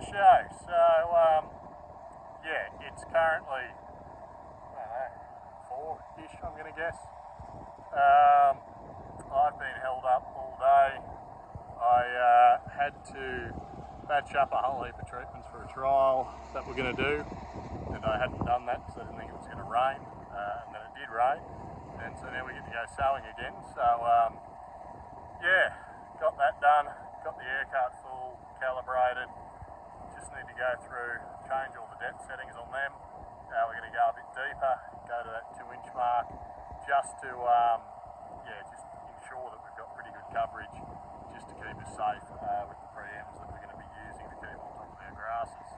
show. So, yeah, it's currently, I don't know, 4-ish, I'm going to guess. I've been held up all day. I had to batch up a whole heap of treatments for a trial that we're going to do, and I hadn't done that because I didn't think it was going to rain, and then it did rain, and so now we get to go sowing again. So, yeah, got that done, got the air cart full, calibrated, just need to go through, change all the depth settings on them. We're going to go a bit deeper, go to that 2-inch mark, just to yeah, just ensure that we've got pretty good coverage, just to keep us safe with the preams that we're going to be using to keep on top of our grasses.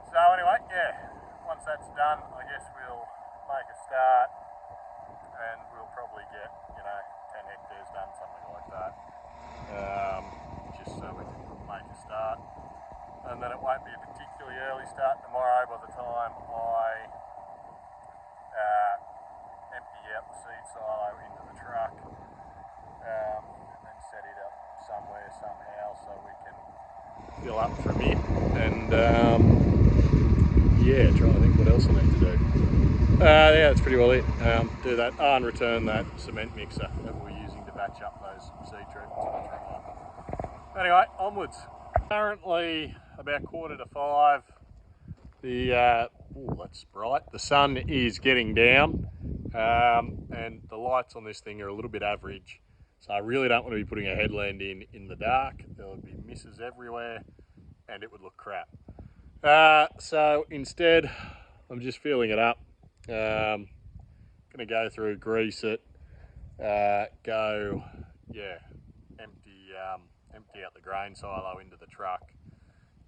So anyway, yeah, once that's done, I guess we'll make a start, and we'll probably get, 10 hectares done, something like that, just so we can make a start. And then it won't be a particularly early start tomorrow by the time I empty out the seed silo into the truck, and then set it up somewhere, somehow, so we can fill up from it. And yeah, trying to think what else I need to do. Yeah, that's pretty well it. Do that, and return that cement mixer that we're using to batch up those seed treatments in the trial. Anyway, onwards. Currently about 4:45. That's bright. The sun is getting down, and the lights on this thing are a little bit average. So I really don't want to be putting a headland in the dark. There would be misses everywhere, and it would look crap. So instead, I'm just filling it up. Going to go through, grease it, empty out the grain silo into the truck,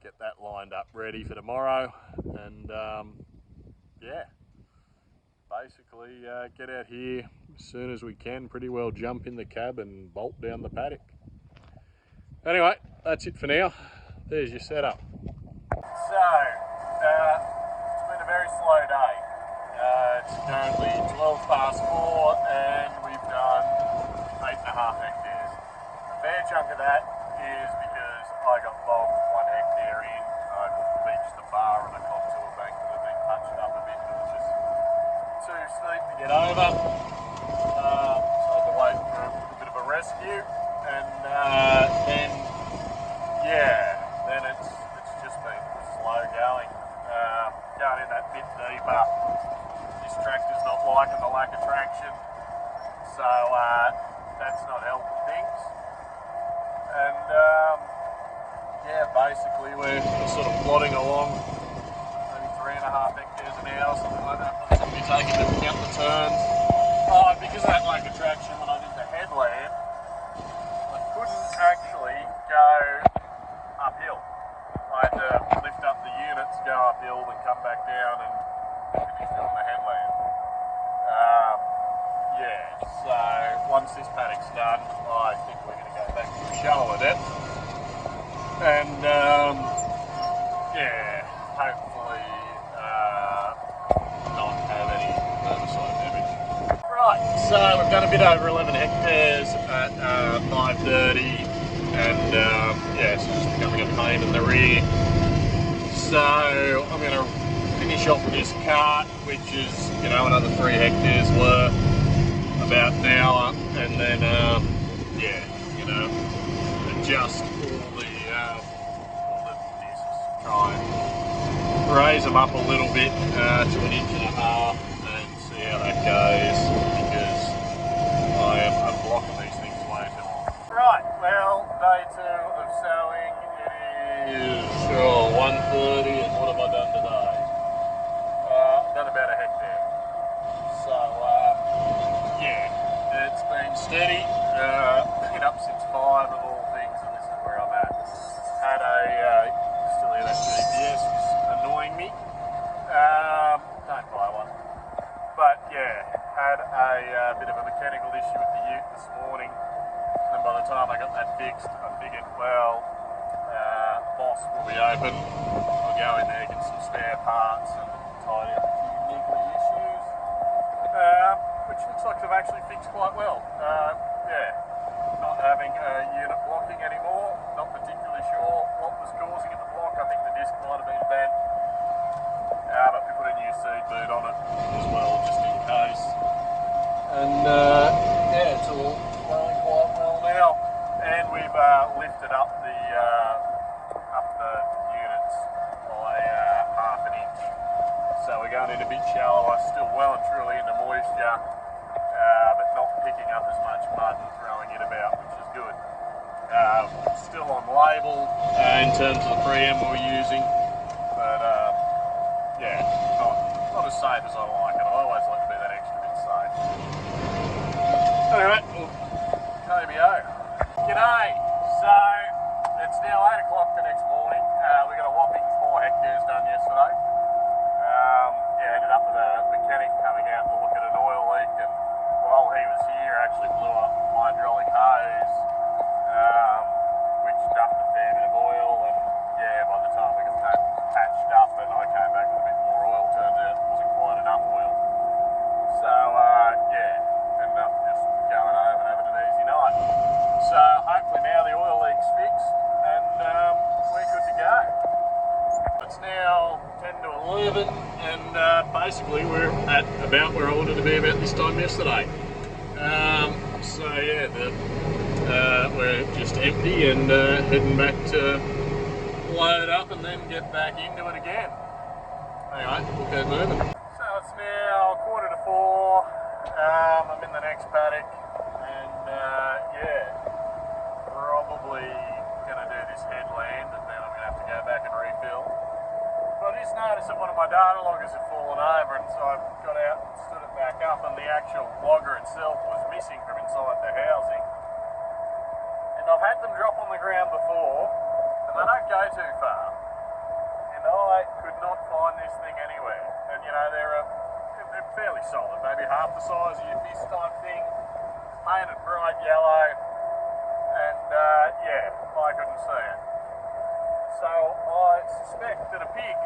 get that lined up ready for tomorrow, and yeah, basically get out here as soon as we can, pretty well jump in the cab and bolt down the paddock. Anyway, that's it for now. There's your setup. So, it's been a very slow day. It's currently 12 past 4 and we've done 8.5 hectares. A fair chunk of that is because I got bogged 1 hectare in. I beached the bar on a contour bank that had been touched up a bit, but it was just too steep to get over. So I had to wait for a bit of a rescue, and then it's just been slow going. Going in that bit deeper. This tractor's not liking the lack of traction, so that's not helping things. And yeah, basically we're sort of plodding along, maybe 3.5 hectares an hour, something like that. I'm going to be taking into account the turns. Because of that lack of traction, when I did the headland, I couldn't actually go uphill. I had to lift up the units, go uphill, and come back down and finish doing the headland. Yeah, so once this paddock's done, I think we're going to go back to a shallower depth. And yeah, hopefully not have any herbicide damage. Right, so we've done a bit over 11 hectares at 5:30, and yeah, it's just becoming a pain in the rear. So I'm going to finish off this cart, which is, another 3 hectares worth, about an hour, and then yeah, adjust all the discs, try and raise them up a little bit to 1.5 inches and see how that goes, because I'm blocking these things way too long. Right, well, day 2 of sowing. It is 1:30, and what have I done today? I've done about 1 hectare. So yeah, it's been steady. Been up since 5 of all things, and this is where I'm at. Had still hear that GPS is annoying me. Don't buy one. But yeah, had a bit of a mechanical issue with the ute this morning, and by the time I got that fixed, I figured, well, Boss will be open. I'll go in there, get some spare parts, and tidy up a few niggly issues, which looks like they've actually fixed quite well. Yeah, not having a unit blocking anymore. Not particularly sure what was causing it to block all flowing quite well now, and we've lifted up the units by half an inch. So we're going in a bit shallower, still well and truly into moisture, but not picking up as much mud and throwing it about, which is good. Still on label in terms of the preamp we're using, but yeah, not as safe as I like it. I always like to be that extra bit safe. Alright, well, KBO. G'day. So it's now 8 o'clock the next morning. We got a whopping 4 hectares done yesterday. Yeah, ended up with a mechanic coming out to look at an oil leak, and while he was here, actually blew up my hydraulic hose, which dumped a fair bit of oil. And yeah, by the time we got that patched up and I came back with a bit more oil, turned out it wasn't quite enough oil. So yeah, ended up just going home and having an easy night. So hopefully now the oil leak's fixed and we're good to go. It's now 10 to 11 and basically we're at about where I wanted to be about this time yesterday. So yeah, we're just empty and heading back to load up and then get back into it again. Anyway, we'll keep moving. So it's now 3:45. I'm in the next paddock and yeah, probably going to do this headland and then I'm going to have to go back and refill. But I just noticed that one of my data loggers had fallen over, and so I got out and stood it back up, and the actual logger itself was missing from inside the housing. And I've had them drop on the ground before, and they don't go too far. And I could not find this thing anywhere. And you know, they're fairly solid, maybe half the size of your fist type thing, painted bright yellow, and yeah, I couldn't see it. So I suspect that a pig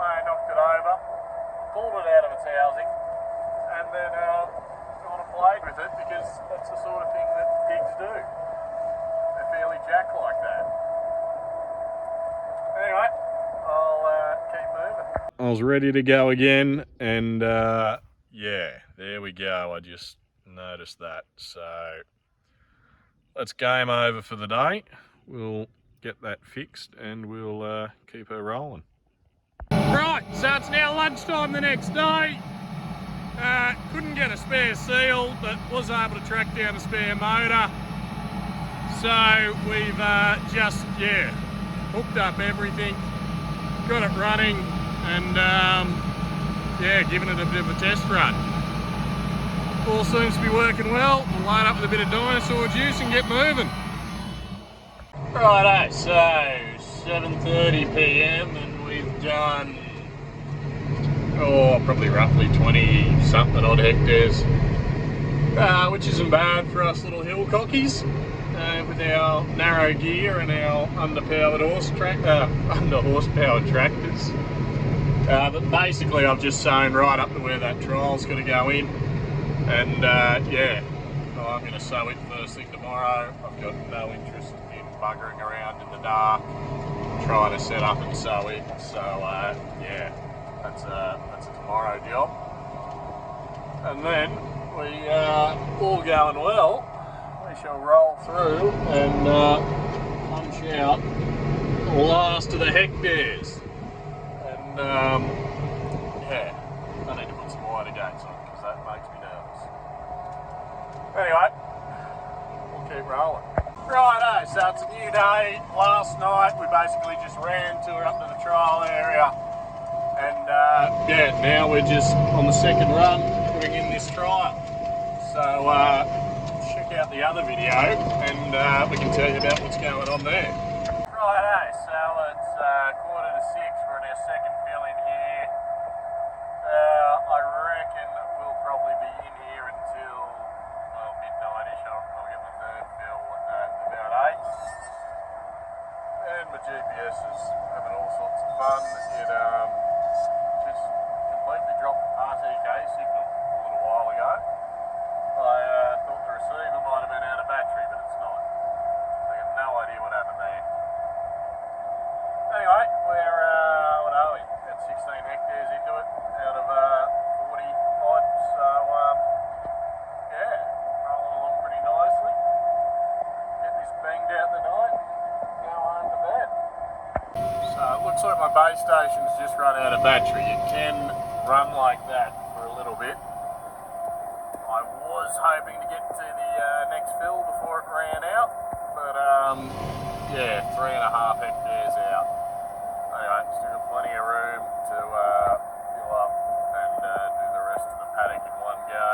may have knocked it over, pulled it out of its housing, and then gone and played with it, because that's the sort of thing that pigs do. They're fairly jack like that. Anyway, I'll keep moving. I was ready to go again, and yeah, there we go. I just noticed that. So let's game over for the day. We'll get that fixed and we'll keep her rolling. Right, so it's now lunchtime the next day. Couldn't get a spare seal, but was able to track down a spare motor. So we've just, yeah, hooked up everything, got it running, and yeah, given it a bit of a test run. All seems to be working well. We'll load up with a bit of dinosaur juice and get moving. Righto, so 7:30 PM and we've done, probably roughly 20 something odd hectares, which isn't bad for us little hill cockies, with our narrow gear and our under horsepower tractors. But basically I've just sown right up to where that trial's going to go in, and yeah, I'm going to sow it first thing tomorrow. I've got no interest in buggering around in the dark, trying to set up and sow it. So yeah, that's a tomorrow job. And then we, all going well, we shall roll through and punch out the last of the hectares. And yeah, I need to put some wider gates on because that makes me nervous. Anyway, we'll keep rolling. Righto, so it's a new day. Last night we basically just ran to her up to the trial area, and yeah, now we're just on the second run putting in this trial. So check out the other video and we can tell you about what's going on there. Righto, so it's 5:45. We're in our second fill in here. I reckon we'll probably be in here until, well, midnight-ish. I'll get my third fill at about 8. And my GPS is having all sorts of fun. It just completely dropped RTK signal a little while ago. I thought the receiver might have been out of battery, but it's not. I have no idea what happened there. Anyway, we're, what are we? About 16 hectares into it out of 40 odd, so yeah, rolling along pretty base station's just run out of battery. It can run like that for a little bit. I was hoping to get to the next fill before it ran out, but yeah, 3.5 hectares out. Anyway, still got plenty of room to fill up and do the rest of the paddock in one go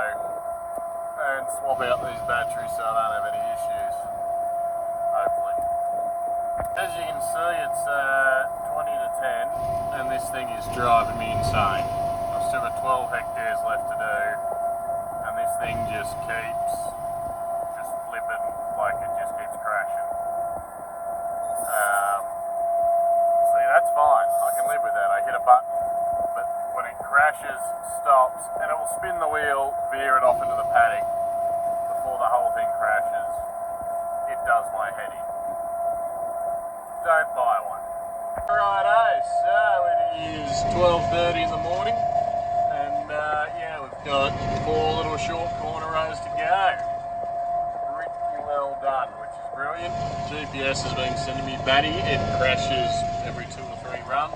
and swap out these batteries so I don't have any issues, hopefully. As you can see, it's 20 to 10 and this thing is driving me insane. I've still got 12 hectares left to do and this thing just keeps flipping, like it just keeps crashing. See, that's fine, I can live with that. I hit a button, but when it crashes, stops, and it will spin the wheel, veer it off into the paddock before the whole thing crashes, it does my head in. Don't buy one. Righto, so it is 12:30 in the morning, and yeah, we've got 4 little short corner rows to go. Pretty well done, which is brilliant. GPS has been sending me batty. It crashes every 2 or 3 runs.